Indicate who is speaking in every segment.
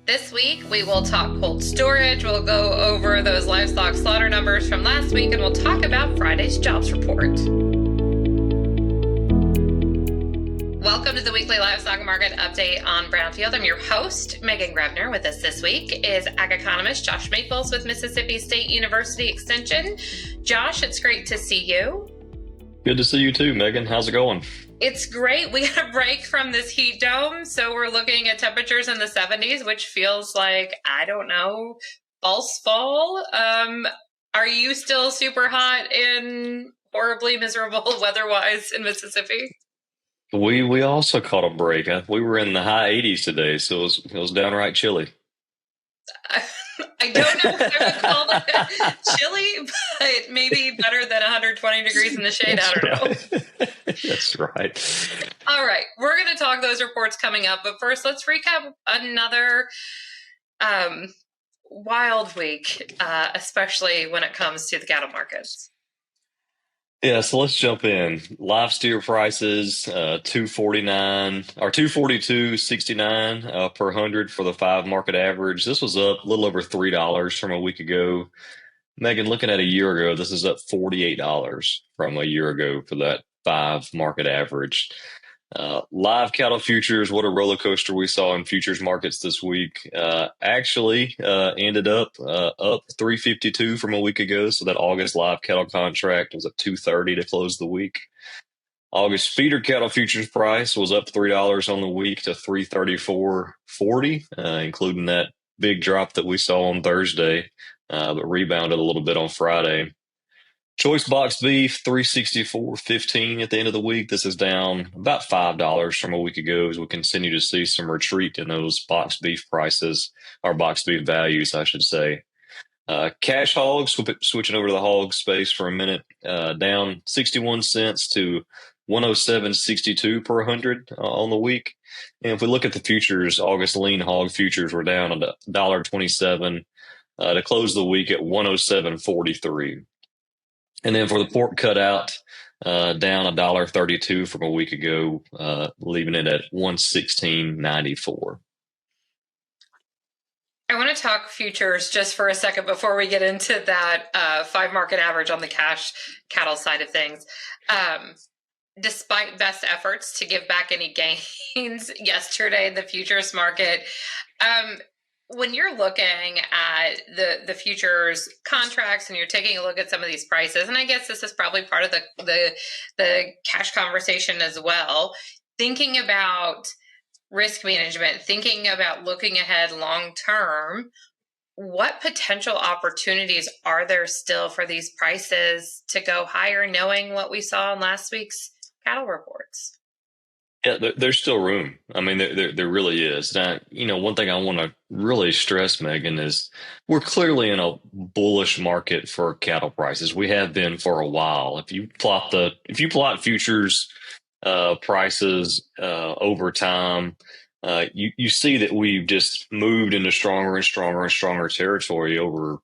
Speaker 1: This week, we will talk cold storage, we'll go over those livestock slaughter numbers from last week, and we'll talk about Friday's jobs report. Welcome to the Weekly Livestock Market update on Brownfield. I'm your host, Meghan Grebner. With us this week is ag economist Josh Maples with Mississippi State University Extension. Josh, it's great to see you.
Speaker 2: Good to see you too, Megan. How's it going?
Speaker 1: It's great. We got a break from this heat dome, so we're looking at temperatures in the 70s, which feels like, I don't know, false fall. Are you still super hot and horribly miserable weather-wise in Mississippi?
Speaker 2: We also caught a break. We were in the high 80s today, so it was downright chilly.
Speaker 1: I don't know if I would call that chilly, but maybe better than 120 degrees in the shade. I don't know.
Speaker 2: That's right.
Speaker 1: All right. We're going to talk those reports coming up. But first, let's recap another wild week, especially when it comes to the cattle markets.
Speaker 2: Yeah, so let's jump in. Live steer prices, 249 or 242.69 per hundred for the 5 market average. This was up a little over $3 from a week ago. Megan, looking at a year ago, this is up $48 from a year ago for that 5 market average. Live cattle futures, what a roller coaster we saw in futures markets this week. Actually ended up 352 from a week ago. So that August live cattle contract was at 230 to close the week. August feeder cattle futures price was up $3 on the week to 334.40, including that big drop that we saw on Thursday, but rebounded a little bit on Friday. Choice box beef, 364.15 at the end of the week. This is down about $5 from a week ago as we continue to see some retreat in those box beef prices, or box beef values, I should say. Cash hogs, switching over to the hog space for a minute, down 61 cents to 107.62 per hundred on the week. And if we look at the futures, August lean hog futures were down $1.27 to close the week at 107.43. And then for the pork cutout, down $1.32 from a week ago, leaving it at 116.94.
Speaker 1: I want to talk futures just for a second before we get into that 5 market average on the cash cattle side of things. Despite best efforts to give back any gains yesterday in the futures market, when you're looking at the futures contracts and you're taking a look at some of these prices, and I guess this is probably part of the cash conversation as well, thinking about risk management, thinking about looking ahead long term, what potential opportunities are there still for these prices to go higher, knowing what we saw in last week's cattle reports?
Speaker 2: Yeah, there's still room. I mean, there really is. Now, one thing I want to really stress, Megan, is we're clearly in a bullish market for cattle prices. We have been for a while. If you plot futures prices over time, you see that we've just moved into stronger and stronger and stronger territory over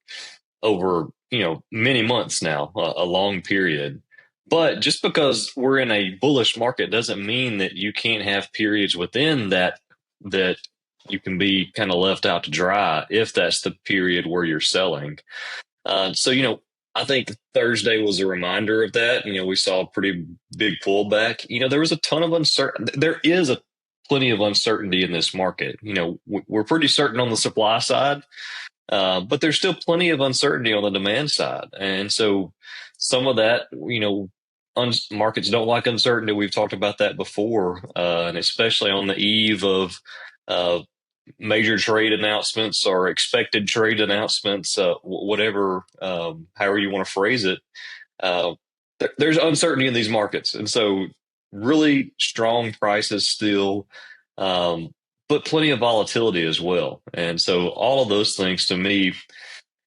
Speaker 2: many months now, a long period. But just because we're in a bullish market doesn't mean that you can't have periods within that you can be kind of left out to dry if that's the period where you're selling. So I think Thursday was a reminder of that. We saw a pretty big pullback. There was a ton of uncertainty. There is plenty of uncertainty in this market. We're pretty certain on the supply side, but there's still plenty of uncertainty on the demand side. And so some of that, markets don't like uncertainty. We've talked about that before, and especially on the eve of major trade announcements or expected trade announcements, whatever, however you want to phrase it. There's uncertainty in these markets. And so really strong prices still, but plenty of volatility as well. And so all of those things to me,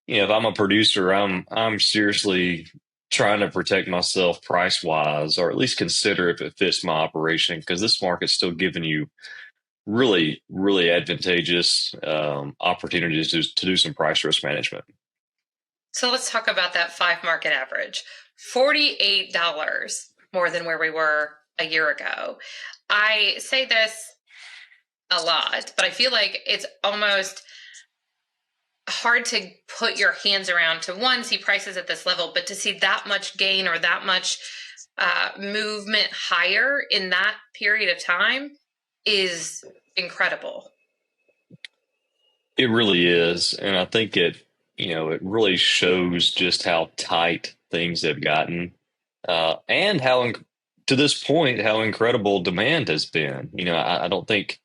Speaker 2: if I'm a producer, I'm seriously trying to protect myself price wise, or at least consider if it fits my operation, because this market's still giving you really, really advantageous opportunities to do some price risk management.
Speaker 1: So let's talk about that 5 market average. $48 more than where we were a year ago. I say this a lot, but I feel like it's almost hard to put your hands around to one, see prices at this level, but to see that much gain or that much movement higher in that period of time is incredible.
Speaker 2: It really is, and I think it really shows just how tight things have gotten, and to this point, how incredible demand has been. I don't think,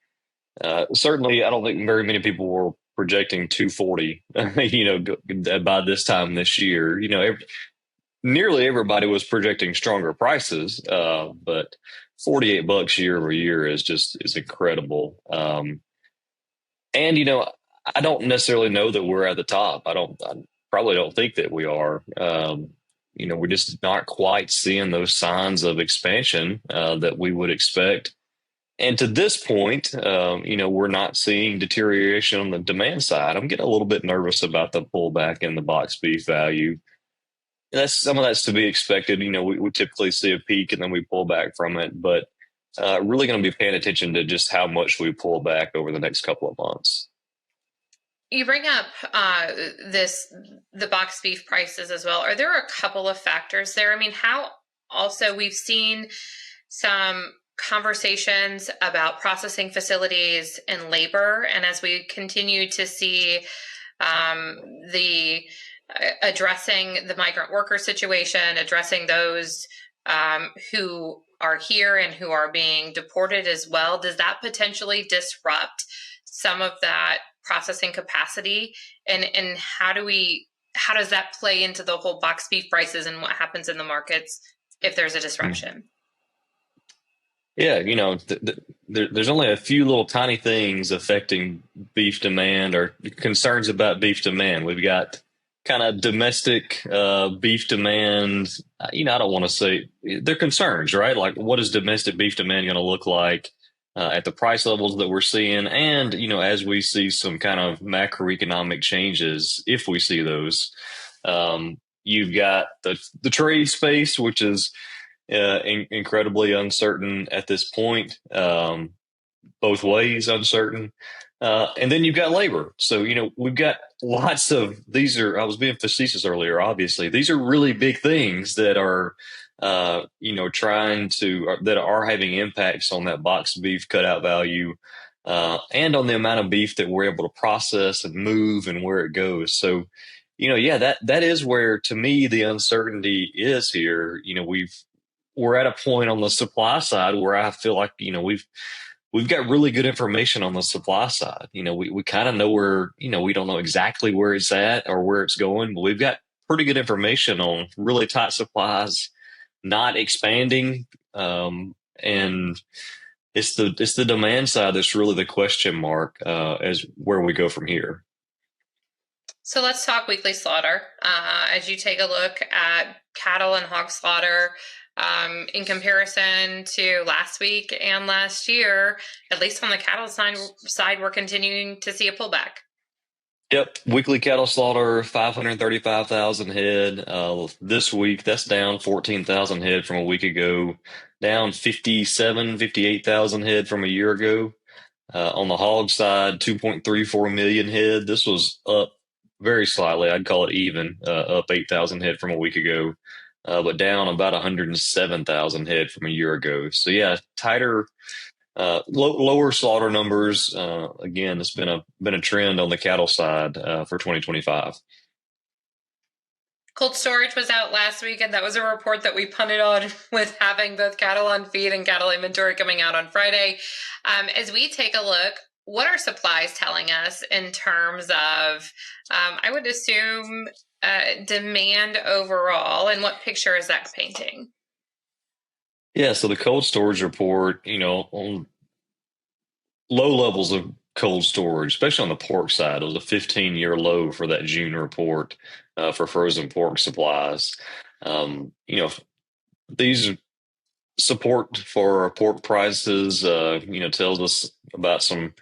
Speaker 2: certainly, I don't think very many people were projecting 240, by this time this year. Nearly everybody was projecting stronger prices, but $48 year over year is incredible. And I don't necessarily know that we're at the top. I probably don't think that we are. We're just not quite seeing those signs of expansion that we would expect. And to this point, we're not seeing deterioration on the demand side. I'm getting a little bit nervous about the pullback in the box beef value. Some of that's to be expected. We typically see a peak and then we pull back from it, but really going to be paying attention to just how much we pull back over the next couple of months.
Speaker 1: You bring up the box beef prices as well. Are there a couple of factors there? I mean, how also we've seen some conversations about processing facilities and labor, and as we continue to see the addressing the migrant worker situation, addressing those who are here and who are being deported as well, does that potentially disrupt some of that processing capacity? And how does that play into the whole box beef prices and what happens in the markets if there's a disruption?
Speaker 2: Yeah, there's only a few little tiny things affecting beef demand or concerns about beef demand. We've got kind of domestic beef demand. I don't want to say they're concerns, right? Like, what is domestic beef demand going to look like at the price levels that we're seeing? And, as we see some kind of macroeconomic changes, if we see those, you've got the trade space, which is incredibly uncertain at this point, both ways uncertain. And then you've got labor. So, we've got lots of I was being facetious earlier, obviously. These are really big things that are, that are having impacts on that box beef cutout value, and on the amount of beef that we're able to process and move and where it goes. So, that is where, to me, the uncertainty is here. We're at a point on the supply side where I feel like, we've got really good information on the supply side. We kind of know where, we don't know exactly where it's at or where it's going, but we've got pretty good information on really tight supplies, not expanding. And it's the demand side that's really the question mark as where we go from here.
Speaker 1: So let's talk weekly slaughter. As you take a look at cattle and hog slaughter, in comparison to last week and last year, at least on the cattle side, we're continuing to see a pullback.
Speaker 2: Yep. Weekly cattle slaughter, 535,000 head. This week, that's down 14,000 head from a week ago, down 58,000 head from a year ago. On the hog side, 2.34 million head. This was up very slightly. I'd call it even, up 8,000 head from a week ago. But down about 107,000 head from a year ago. So yeah, tighter, lower slaughter numbers. Again, it's been a trend on the cattle side for 2025.
Speaker 1: Cold storage was out last week, and that was a report that we punted on with having both cattle on feed and cattle inventory coming out on Friday. As we take a look, what are supplies telling us in terms of, I would assume, demand overall, and what picture is that painting?
Speaker 2: Yeah, so the cold storage report, on low levels of cold storage, especially on the pork side, it was a 15-year low for that June report for frozen pork supplies. These support for pork prices, tells us about some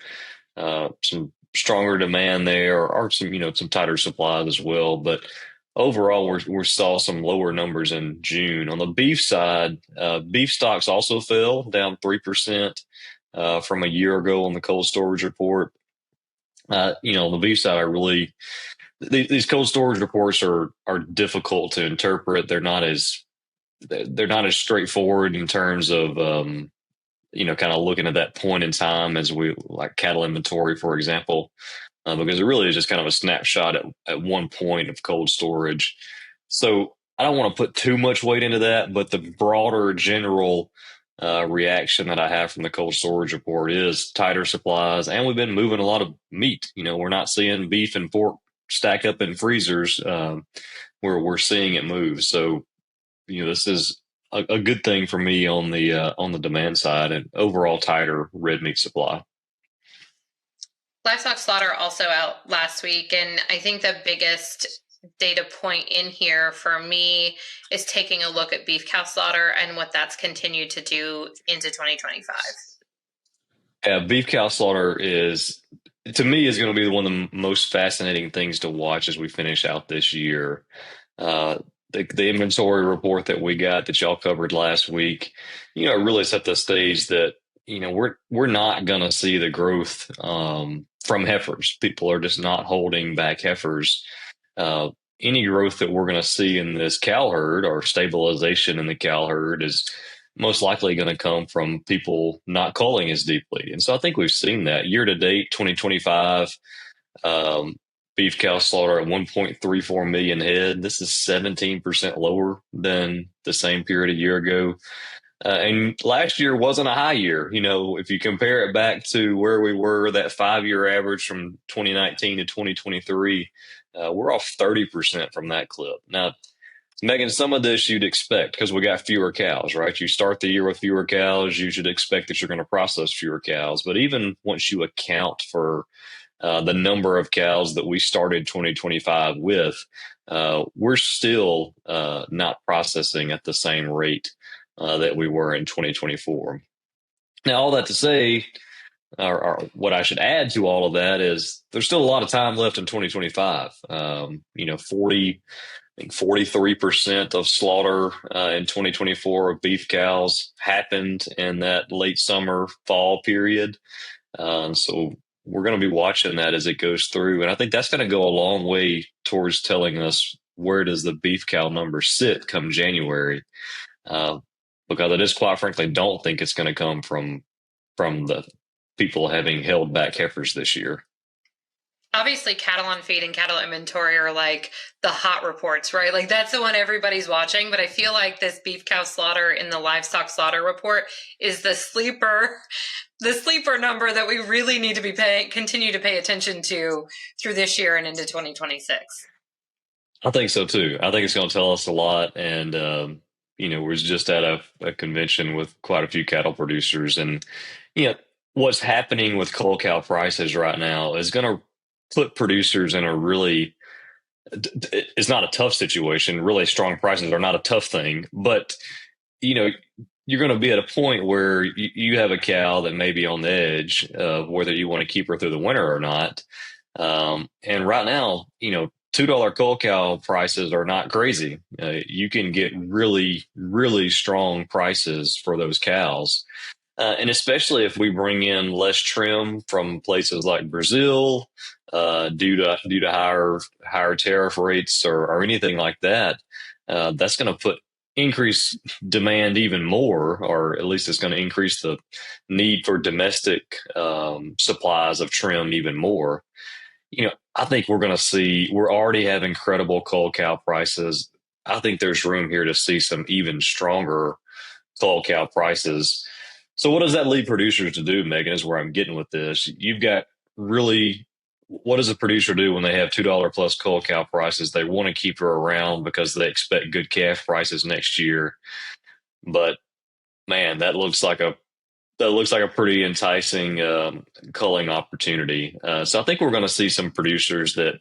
Speaker 2: stronger demand there, or some tighter supplies as well. But overall, we saw some lower numbers in June. On the beef side, beef stocks also fell, down 3%. from a year ago on the cold storage report. On the beef side, these cold storage reports are difficult to interpret. They're not as straightforward in terms of kind of looking at that point in time as we like cattle inventory, for example, because it really is just kind of a snapshot at one point of cold storage. So I don't want to put too much weight into that, but the broader general reaction that I have from the cold storage report is tighter supplies, and we've been moving a lot of meat. We're not seeing beef and pork stack up in freezers where we're seeing it move. So this is a good thing for me on the demand side and overall tighter red meat supply.
Speaker 1: Livestock slaughter also out last week, and I think the biggest data point in here for me is taking a look at beef cow slaughter and what that's continued to do into 2025.
Speaker 2: Yeah, beef cow slaughter to me, is going to be one of the most fascinating things to watch as we finish out this year. Uh, the inventory report that we got that y'all covered last week, really set the stage that we're not going to see the growth from heifers. People are just not holding back heifers. Any growth that we're going to see in this cow herd or stabilization in the cow herd is most likely going to come from people not culling as deeply. And so I think we've seen that year to date, 2025. Beef cow slaughter at 1.34 million head. This is 17% lower than the same period a year ago. And last year wasn't a high year. If you compare it back to where we were, that 5-year average from 2019 to 2023, we're off 30% from that clip. Now, Megan, some of this you'd expect because we got fewer cows, right? You start the year with fewer cows, you should expect that you're going to process fewer cows. But even once you account for the number of cows that we started 2025 with, we're still not processing at the same rate that we were in 2024. Now, all that to say, or what I should add to all of that is there's still a lot of time left in 2025. 43% of slaughter in 2024 of beef cows happened in that late summer, fall period. So we're going to be watching that as it goes through. And I think that's going to go a long way towards telling us where does the beef cow number sit come January. Because I just quite frankly don't think it's going to come from the people having held back heifers this year.
Speaker 1: Obviously, cattle on feed and cattle inventory are like the hot reports, right? Like that's the one everybody's watching. But I feel like this beef cow slaughter in the livestock slaughter report is the sleeper number that we really need to continue to pay attention to through this year and into 2026.
Speaker 2: I think so too. I think it's going to tell us a lot. And, we're just at a convention with quite a few cattle producers, and, what's happening with cull cow prices right now is going to put producers in a really, it's not a tough situation. Really strong prices are not a tough thing, but, you're going to be at a point where you have a cow that may be on the edge of whether you want to keep her through the winter or not. And right now, $2 cull cow prices are not crazy. You can get really, really strong prices for those cows. And especially if we bring in less trim from places like Brazil, due to higher tariff rates or anything like that, that's going to increase demand even more, or at least it's going to increase the need for domestic supplies of trim even more. I think we're already have incredible cull cow prices. I think there's room here to see some even stronger cull cow prices. So what does that lead producers to do, Megan, is where I'm getting with this. You've got what does a producer do when they have $2 plus cull cow prices? They want to keep her around because they expect good calf prices next year. But man, that looks like a pretty enticing culling opportunity. So I think we're going to see some producers that,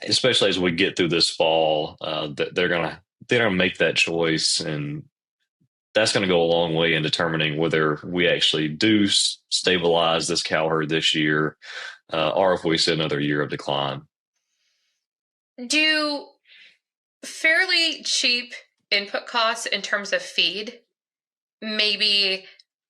Speaker 2: especially as we get through this fall, that they're going to make that choice, and that's going to go a long way in determining whether we actually do stabilize this cow herd this year, or if we see another year of decline.
Speaker 1: Do fairly cheap input costs in terms of feed maybe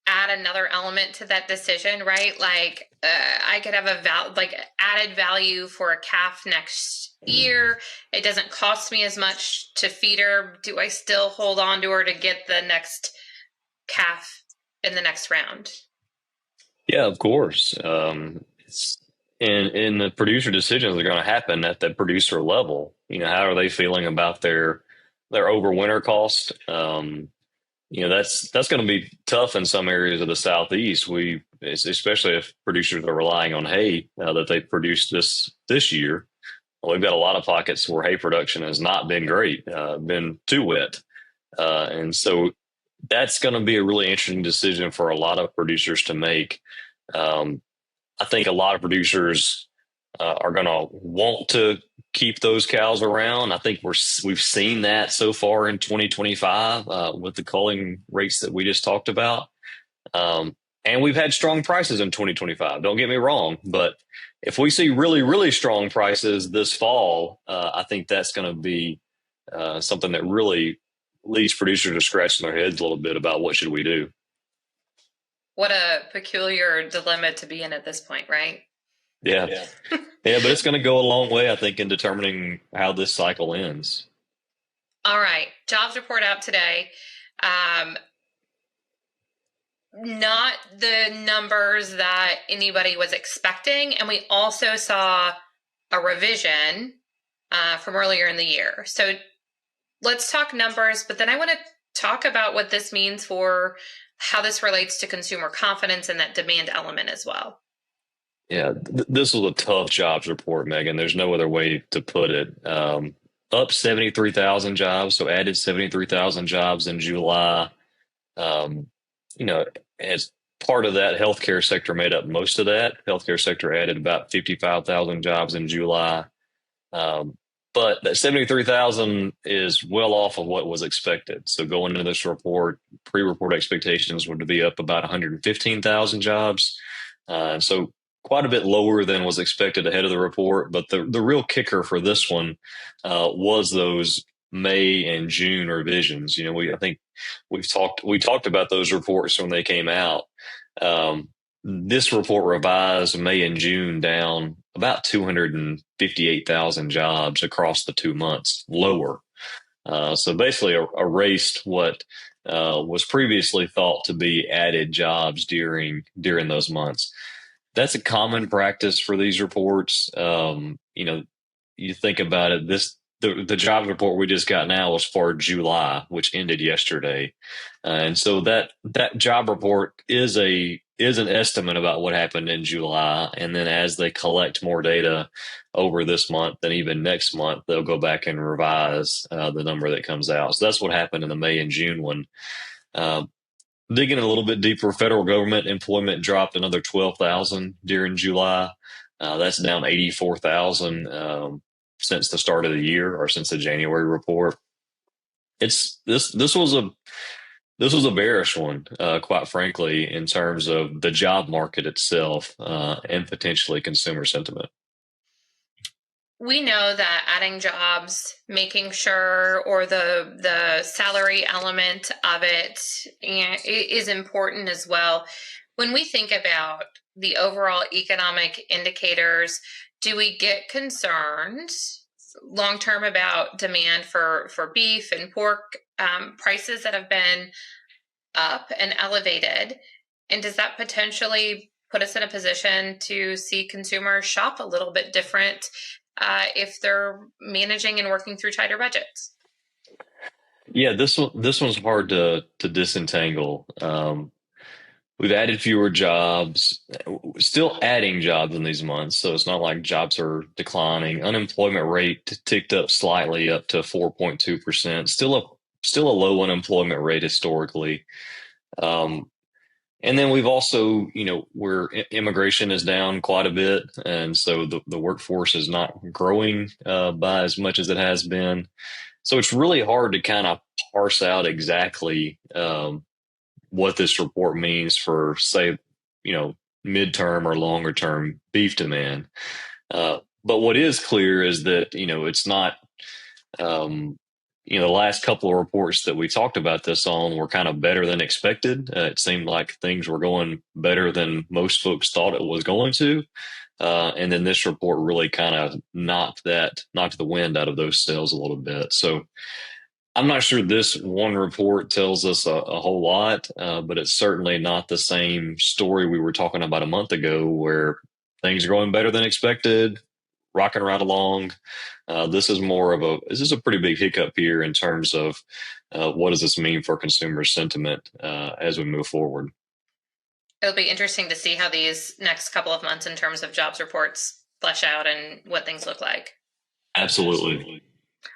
Speaker 1: add another element to that decision, right? Like I could have like added value for a calf next year. It doesn't cost me as much to feed her. Do I still hold on to her to get the next calf in the next round?
Speaker 2: Yeah, of course. It's and the producer decisions are going to happen at the producer level. How are they feeling about their overwinter cost? That's going to be tough in some areas of the southeast. Especially if producers are relying on hay that they produced this year. Well, we've got a lot of pockets where hay production has not been great, been too wet, and so that's going to be a really interesting decision for a lot of producers to make. Um, I think a lot of producers are going to want to keep those cows around. I think we've seen that so far in 2025 with the culling rates that we just talked about. And we've had strong prices in 2025. Don't get me wrong, but if we see really, really strong prices this fall, I think that's going to be something that really leads producers to scratching their heads a little bit about what should we do.
Speaker 1: What a peculiar dilemma to be in at this point, right?
Speaker 2: Yeah. Yeah, but it's going to go a long way, I think, in determining how this cycle ends.
Speaker 1: All right. Jobs report out today. Not the numbers that anybody was expecting. And we also saw a revision from earlier in the year. So let's talk numbers, but then I want to talk about what this means for how this relates to consumer confidence and that demand element as well.
Speaker 2: Yeah, this was a tough jobs report, Megan. There's no other way to put it. Up 73,000 jobs, so added 73,000 jobs in July. Um, as part of that, healthcare sector made up most of that. Healthcare sector added about 55,000 jobs in July. Um, but that 73,000 is well off of what was expected. So going into this report, pre-report expectations were to be up about 115,000 jobs. So quite a bit lower than was expected ahead of the report. But the real kicker for this one was those May and June revisions. I think we talked about those reports when they came out. This report revised May and June down about 258,000 jobs across the 2 months lower. So basically erased what was previously thought to be added jobs during those months. That's a common practice for these reports. You think about it, the jobs report we just got now was for July, which ended yesterday. And so that job report is an estimate about what happened in July. And then as they collect more data over this month and even next month, they'll go back and revise the number that comes out. So that's what happened in the May and June one. Digging a little bit deeper, federal government employment dropped another 12,000 during July. That's down 84,000 since the start of the year or since the January report. This was a bearish one, quite frankly, in terms of the job market itself and potentially consumer sentiment.
Speaker 1: We know that adding jobs, making sure, or the salary element of it is important as well. When we think about the overall economic indicators, do we get concerned long term about demand for beef and pork prices that have been up and elevated? And does that potentially put us in a position to see consumers shop a little bit different if they're managing and working through tighter budgets?
Speaker 2: Yeah, this one's hard to disentangle. We've added fewer jobs, still adding jobs in these months, so it's not like jobs are declining. Unemployment rate ticked up slightly up to 4.2%. Still a low unemployment rate historically. And then we've also, where immigration is down quite a bit, and so the workforce is not growing by as much as it has been. So it's really hard to kind of parse out exactly what this report means for, say, midterm or longer term beef demand. But what is clear is that it's not. the last couple of reports that we talked about this on were kind of better than expected. It seemed like things were going better than most folks thought it was going to. And then this report really kind of knocked the wind out of those sails a little bit. So I'm not sure this one report tells us a whole lot, but it's certainly not the same story we were talking about a month ago where things are going better than expected, rocking right along. This is a pretty big hiccup here in terms of what does this mean for consumer sentiment as we move forward.
Speaker 1: It'll be interesting to see how these next couple of months in terms of jobs reports flesh out and what things look like.
Speaker 2: Absolutely.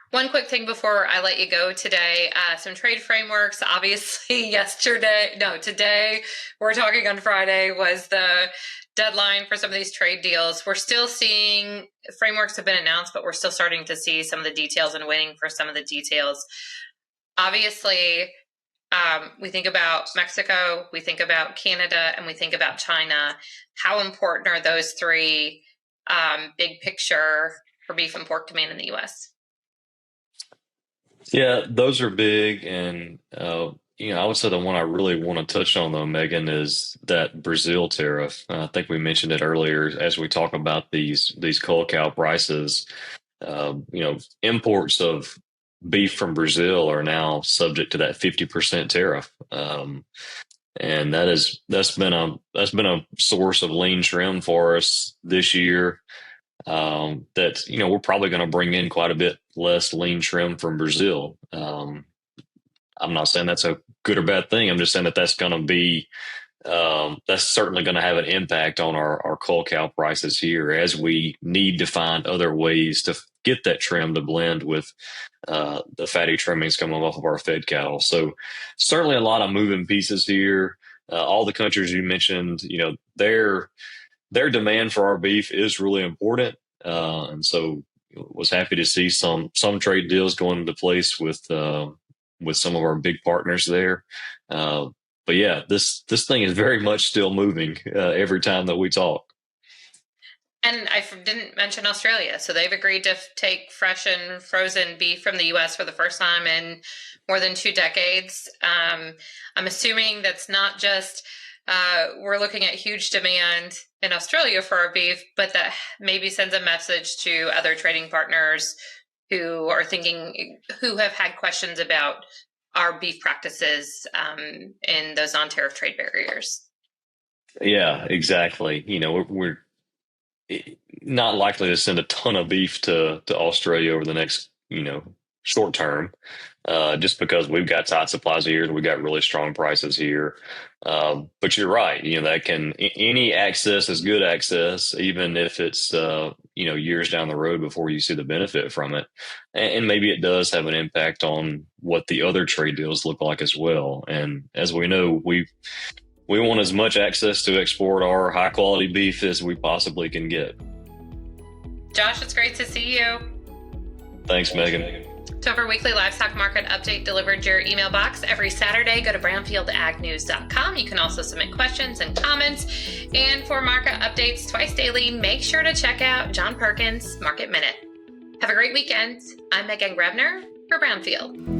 Speaker 1: One quick thing before I let you go today, some trade frameworks. Obviously, today, we're talking on Friday, was the deadline for some of these trade deals. We're still seeing frameworks have been announced, but we're still starting to see some of the details and waiting for some of the details. Obviously, we think about Mexico, we think about Canada, and we think about China. How important are those three big picture for beef and pork demand in the U.S.?
Speaker 2: Yeah, those are big. And, I would say the one I really want to touch on, though, Megan, is that Brazil tariff. I think we mentioned it earlier as we talk about these cull cow prices. Imports of beef from Brazil are now subject to that 50% tariff. And that's been a source of lean trim for us this year. We're probably going to bring in quite a bit less lean trim from Brazil. I'm not saying that's a good or bad thing. I'm just saying that's going to be that's certainly going to have an impact on our cull cow prices here as we need to find other ways to get that trim to blend with the fatty trimmings coming off of our fed cattle. So certainly a lot of moving pieces here. All the countries you mentioned, their demand for our beef is really important. And so was happy to see some trade deals going into place with some of our big partners there. But yeah, this thing is very much still moving every time that we talk.
Speaker 1: And I didn't mention Australia. So they've agreed to take fresh and frozen beef from the U.S. for the first time in more than 2 decades. I'm assuming that's not just we're looking at huge demand in Australia for our beef, but that maybe sends a message to other trading partners who have had questions about our beef practices in those non-tariff trade barriers.
Speaker 2: Yeah, exactly. We're not likely to send a ton of beef to Australia over the next, short term, just because we've got tight supplies here and we got really strong prices here. But you're right. Any access is good access, even if it's, years down the road before you see the benefit from it. And maybe it does have an impact on what the other trade deals look like as well. And as we know, we want as much access to export our high quality beef as we possibly can get.
Speaker 1: Josh, it's great to see you.
Speaker 2: Thanks, Megan.
Speaker 1: So for Weekly Livestock Market Update delivered to your email box every Saturday, go to brownfieldagnews.com. You can also submit questions and comments. And for market updates twice daily, make sure to check out John Perkins' Market Minute. Have a great weekend. I'm Meghan Grebner for Brownfield.